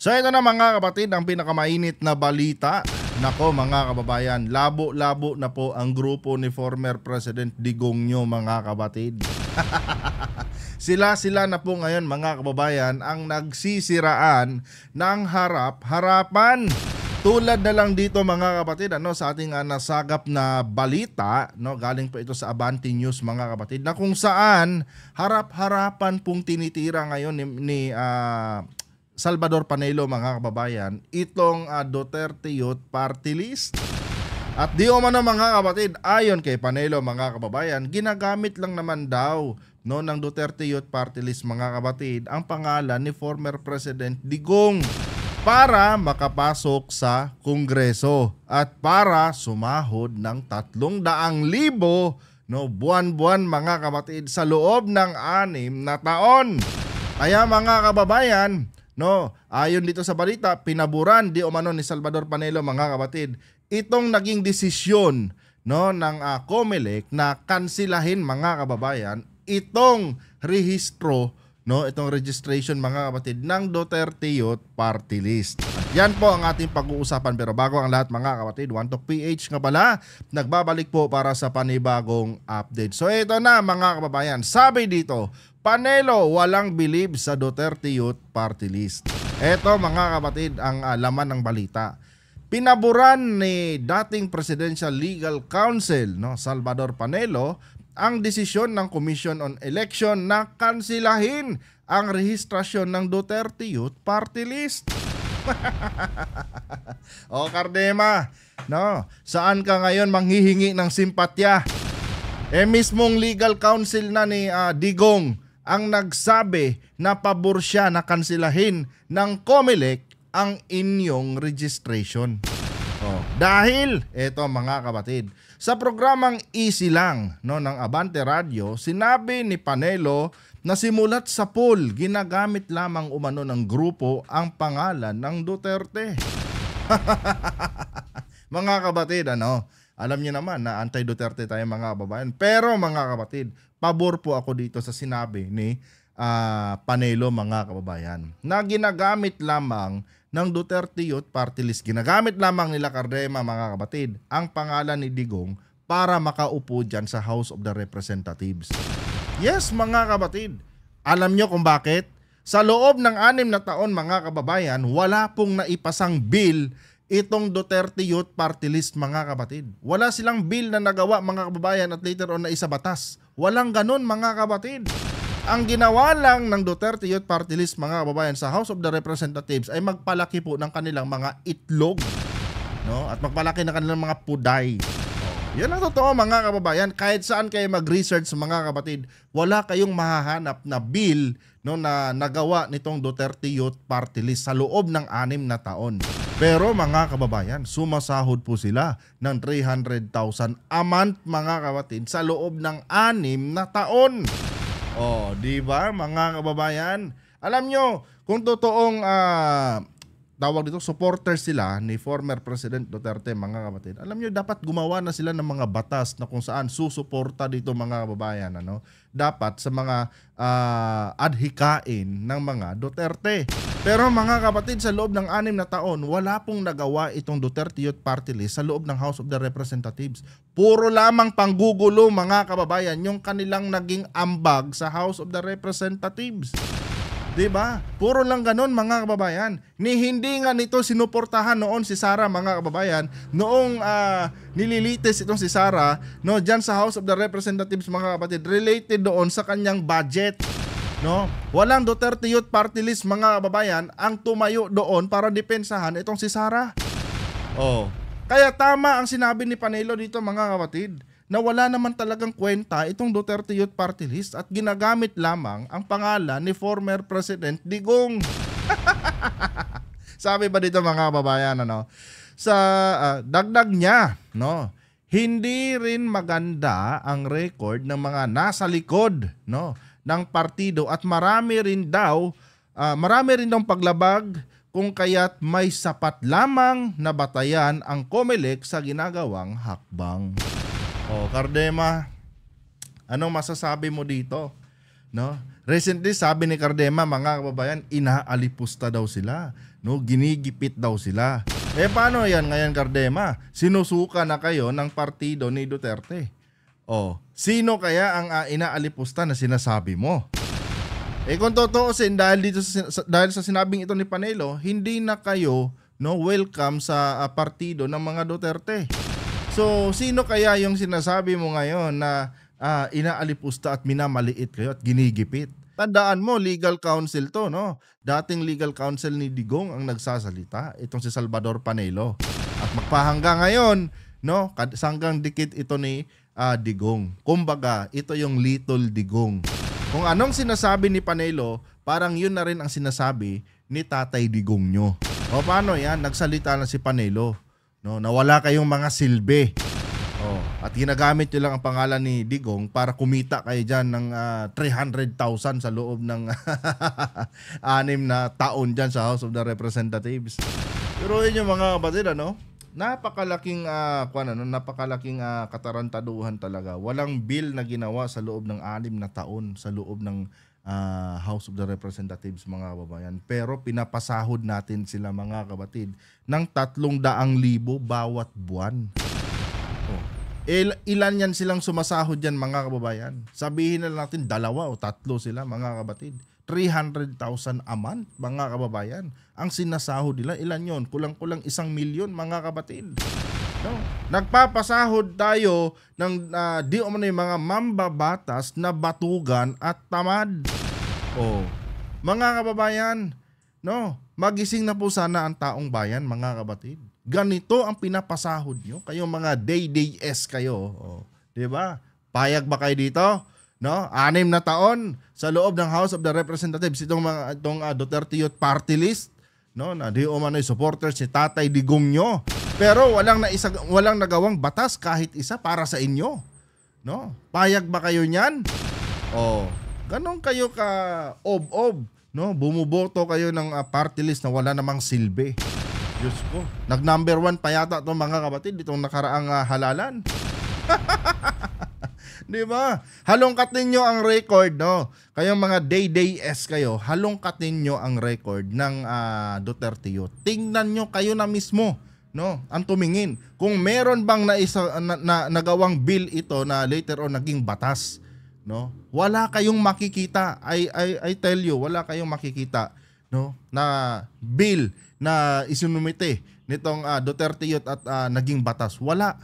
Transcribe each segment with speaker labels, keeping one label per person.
Speaker 1: So ito na mga kapatid, ang pinakamainit na balita. Nako mga kababayan, labo-labo na po ang grupo ni former President Digongyo mga kapatid. Sila na po ngayon mga kababayan ang nagsisiraan ng harap-harapan. Tulad na lang dito mga kapatid sa ating nasagap na balita, galing pa ito sa Abante News mga kapatid, na kung saan harap-harapan pong tinitira ngayon ni Salvador Panelo mga kababayan itong Duterte Youth Party List. At di umano mga kapatid, ayon kay Panelo mga kababayan, ginagamit lang naman daw ng Duterte Youth Party List mga kapatid ang pangalan ni former President Digong para makapasok sa Kongreso at para sumahod ng 300,000 buwan-buwan mga kapatid sa loob ng 6 na taon. Kaya mga kababayan, ayon dito sa balita, pinaburan di umano ni Salvador Panelo mga kapatid itong naging desisyon ng COMELEC na kansilahin mga kababayan itong rehistro, itong registration mga kapatid ng Duterte Youth Party List. Yan po ang ating pag-uusapan, pero bago ang lahat mga kapatid, One Talk PH nga pala, nagbabalik po para sa panibagong update. So ito na mga kababayan, sabi dito, Panelo walang believe sa Duterte Youth Party List. Ito mga kapatid ang laman ng balita. Pinaburan ni dating Presidential Legal Counsel Salvador Panelo ang desisyon ng Commission on Election na kansilahin ang rehistrasyon ng Duterte Youth Party List. O Cardema, saan ka ngayon manghihingi ng simpatya? Mismong legal counsel na ni Digong ang nagsabi na pabor siya na kansilahin ng COMELEC ang inyong registration. Dahil, eto mga kapatid, sa programang Easy Lang ng Abante Radio, sinabi ni Panelo na simulat sa poll, ginagamit lamang umano ng grupo ang pangalan ng Duterte. Mga kapatid, alam niyo naman na anti-Duterte tayo mga kababayan. Pero mga kapatid, pabor po ako dito sa sinabi ni Panelo mga kababayan na ginagamit lamang ng Duterte Youth Party List, ginagamit lamang nila Cardema mga kapatid ang pangalan ni Digong para makaupo dyan sa House of the Representatives. Yes mga kapatid, alam nyo kung bakit? Sa loob ng 6 na taon mga kababayan, wala pong naipasang bill itong Duterte Youth Party List mga kapatid. Wala silang bill na nagawa mga kababayan at later on na isabatas. Walang ganun mga kapatid. Ang ginawa lang ng Duterte Youth Party List mga kababayan sa House of the Representatives ay magpalaki po ng kanilang mga itlog, at magpalaki ng kanilang mga puday. Yan ang totoo mga kababayan. Kahit saan kayo mag-research mga kapatid, wala kayong mahahanap na bill na nagawa nitong Duterte Youth Party List sa loob ng 6 na taon. Pero mga kababayan, sumasahod po sila ng 300,000 a month mga kapatid sa loob ng 6 na taon. Di ba mga kababayan? Alam nyo, kung totoong tawag dito, supporters sila ni former President Duterte mga kapatid, alam nyo, dapat gumawa na sila ng mga batas na kung saan susuporta dito mga kababayan. Dapat sa mga adhikain ng mga Duterte. Pero mga kapatid, sa loob ng 6 na taon, wala pong nagawa itong Duterte Youth Party List sa loob ng House of the Representatives. Puro lamang panggugulo mga kababayan yung kanilang naging ambag sa House of the Representatives. Diba? Puro lang ganon mga kababayan. Hindi nga nito sinuportahan noon si Sara mga kababayan. Noong nililitis itong si Sara dyan sa House of the Representatives mga kapatid, related doon sa kanyang budget. Walang Duterte Youth Party List mga kababayan ang tumayo doon para depensahan itong si Sara. Kaya tama ang sinabi ni Panelo dito mga kapatid, na wala naman talagang kwenta itong Duterte Youth Party List at ginagamit lamang ang pangalan ni former President Digong. Sabi ba dito mga kababayan, sa dagdag niya, hindi rin maganda ang record ng mga nasa likod ng partido at marami rin daw paglabag kung kaya't may sapat lamang na batayan ang COMELEC sa ginagawang hakbang. Cardema, anong masasabi mo dito? Recently, sabi ni Cardema, mga kababayan, inaalipusta daw sila. No, ginigipit daw sila. Paano yan ngayon, Cardema? Sinusuka na kayo ng partido ni Duterte. Sino kaya ang inaalipusta na sinasabi mo? Kung totoosin, dahil sa sinabing ito ni Panelo, hindi na kayo welcome sa partido ng mga Duterte. So, sino kaya yung sinasabi mo ngayon na inaalipusta at minamaliit kayo at ginigipit? Tandaan mo, legal counsel to, no? Dating legal counsel ni Digong ang nagsasalita, itong si Salvador Panelo. At magpahanggang ngayon, no? Sanggang dikit ito ni Digong. Kumbaga, ito yung little Digong. Kung anong sinasabi ni Panelo, parang yun na rin ang sinasabi ni Tatay Digong nyo. Paano yan? Nagsalita na si Panelo. No, nawala kayong mga silbi. At ginagamit nyo lang ang pangalan ni Digong para kumita kayo dyan ng 300,000 sa loob ng 6 na taon dyan sa House of the Representatives. Pero yun yung mga kapatid, napakalaking katarantaduhan talaga. Walang bill na ginawa sa loob ng 6 na taon sa loob ng House of the Representatives, mga kababayan. Pero pinapasahod natin sila, mga kapatid, ng 300,000 bawat buwan. Ilan yan silang sumasahod yan, mga kababayan? Sabihin na natin 2 o 3 sila, mga kapatid. 300,000 a month, mga kababayan. Ang sinasahod nila, ilan yon? Kulang-kulang 1 milyon, mga kapatid. No? Nagpapasahod tayo ng di umano yung mga mambabatas na batugan at tamad. Mga kababayan, magising na po sana ang taong bayan, mga kapatid. Ganito ang pinapasahod nyo. Kayong mga day-day-s kayo. Di ba? Payag ba kayo dito? 6 na taon sa loob ng House of the Representatives itong Duterte Youth Party List, na di umano yung supporters si Tatay Digong nyo. Pero walang nagawang batas kahit isa para sa inyo. Payag ba kayo niyan? Ganon kayo ka ob-ob, bumuboto kayo ng party list na wala namang silbi. Diyos ko, nag-number 1 pa yata itong mga kapatid itong nakaraang halalan. Di ba? Halongkat ninyo ang record, Kayong mga day-day-s kayo, halongkat ninyo ang record ng Duterte Youth. Tingnan nyo kayo na mismo, ang tumingin. Kung meron bang nagawang bill ito na later on naging batas, wala kayong makikita. I tell you, wala kayong makikita, na bill na isinumite nitong Duterte Youth at naging batas. Wala.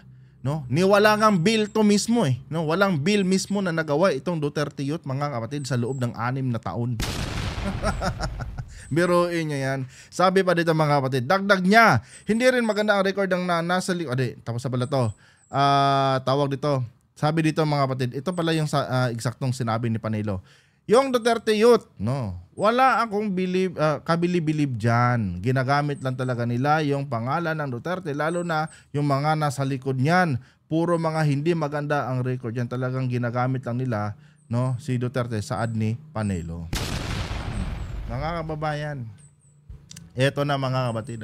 Speaker 1: Wala ngang bill to mismo Walang bill mismo na nagawa itong Duterte Youth, mga kapatid, sa loob ng 6 na taon. Biruin nyo yan. Sabi pa dito, mga kapatid, dagdag niya, hindi rin maganda ang record ng nasa tapos na pala to. Tawag dito. Sabi dito, mga kapatid, ito pala yung eksaktong sinabi ni Panelo. Yung Duterte Youth, wala akong kabilib-bilib dyan. Ginagamit lang talaga nila yung pangalan ng Duterte, lalo na yung mga nasa likod niyan. Puro mga hindi maganda ang record yan. Talagang ginagamit lang nila, si Duterte sa ad ni Panelo. Mga kababayan, eto na, mga kapatid,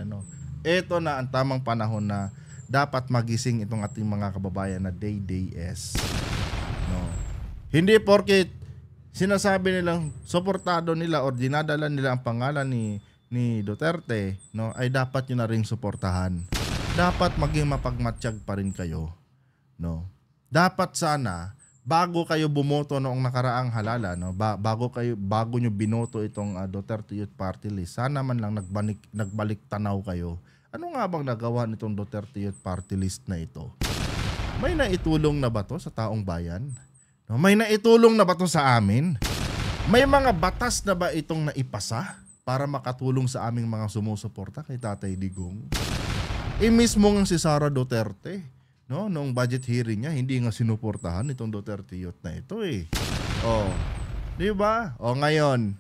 Speaker 1: eto na ang tamang panahon na dapat magising itong ating mga kababayan na day-day-s. Hindi porket sinasabi nilang suportado nila o dinadala nila ang pangalan ni Duterte, ay dapat nyo na ring suportahan. Dapat maging mapagmatsyag pa rin kayo. Dapat sana, bago kayo bumoto noong nakaraang halala, bago nyo binoto itong Duterte Youth Party List, sana man lang nagbalik tanaw kayo. Ano nga bang nagawa nitong Duterte Youth Party List na ito? May naitulong na ba to sa taong bayan? May naitulong na ba to sa amin? May mga batas na ba itong naipasa para makatulong sa aming mga sumusuporta kay Tatay Digong? Mismo nga si Sara Duterte, noong budget hearing niya, hindi nga sinuportahan itong Duterte Youth na ito di ba? Ngayon,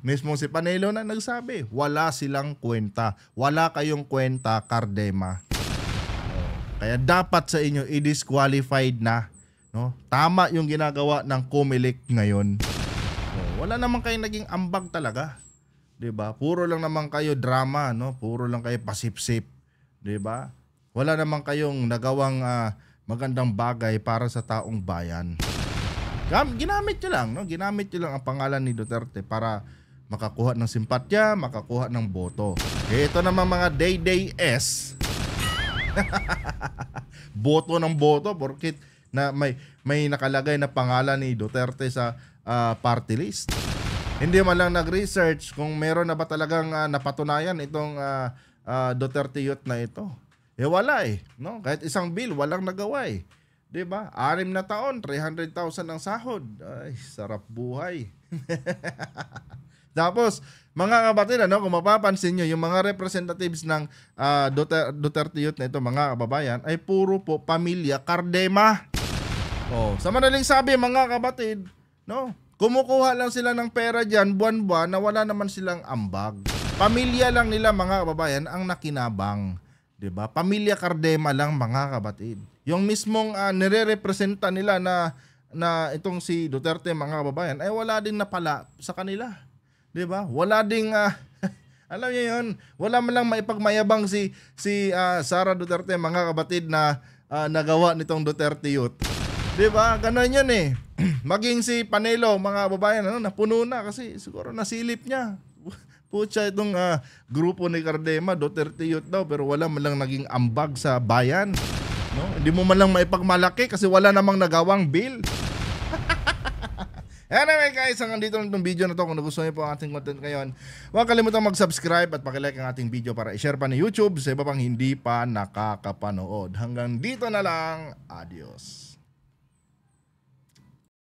Speaker 1: mismo si Panelo na nagsabi, wala silang kwenta. Wala kayong kwenta, Cardema. Kaya dapat sa inyo i-disqualified na. Tama yung ginagawa ng COMELEC ngayon. Wala naman kayong naging ambag talaga. 'Di ba? Puro lang naman kayo drama, Puro lang kayo pasipsip, 'di ba? Wala naman kayong nagawang magandang bagay para sa taong bayan. Ginamit nyo lang, no? Ginamit nyo lang ang pangalan ni Duterte para makakuha ng simpatya, makakuha ng boto. Ito naman mga Day S. Boto ng boto porkit na may nakalagay na pangalan ni Duterte sa party list. Hindi man lang nag-research kung meron na ba talagang napatunayan itong Duterte Youth na ito. Wala no? Kahit isang bill walang nagawa 'Di ba? 6 na taon, 300,000 ang sahod. Ay, sarap buhay. Tapos, mga kapatid, kung mapapansin nyo, yung mga representatives ng Duterte Youth na ito, mga kababayan, ay puro po pamilya Cardema. Sa madaling sabi, mga kapatid, kumukuha lang sila ng pera dyan, buwan-buwan, na wala naman silang ambag. Pamilya lang nila, mga kababayan, ang nakinabang. 'Di ba? Pamilya Cardema lang, mga kapatid. Yung mismong nire-representa nila na itong si Duterte, mga kababayan, ay wala ding napala sa kanila. 'Di ba? Wala ding alam niyo 'yon, wala man lang maipagmayabang si Sara Duterte, mga kapatid, na nagawa nitong Duterte Youth. 'Di ba? Ganun 'yan Maging si Panelo, mga kababayan, napuno na kasi siguro nasilip niya. Putya, itong grupo ni Cardema, Duterte Youth daw, pero wala man lang naging ambag sa bayan. Hindi mo man lang maipagmalaki kasi wala namang nagawang bill. Anyway guys, hanggang dito lang itong video na to. Kung nagustuhan niyo po ang ating content ngayon, huwag kalimutan mag-subscribe at pakilike ang ating video para i-share pa ni YouTube sa iba pang hindi pa nakakapanood. Hanggang dito na lang. Adios.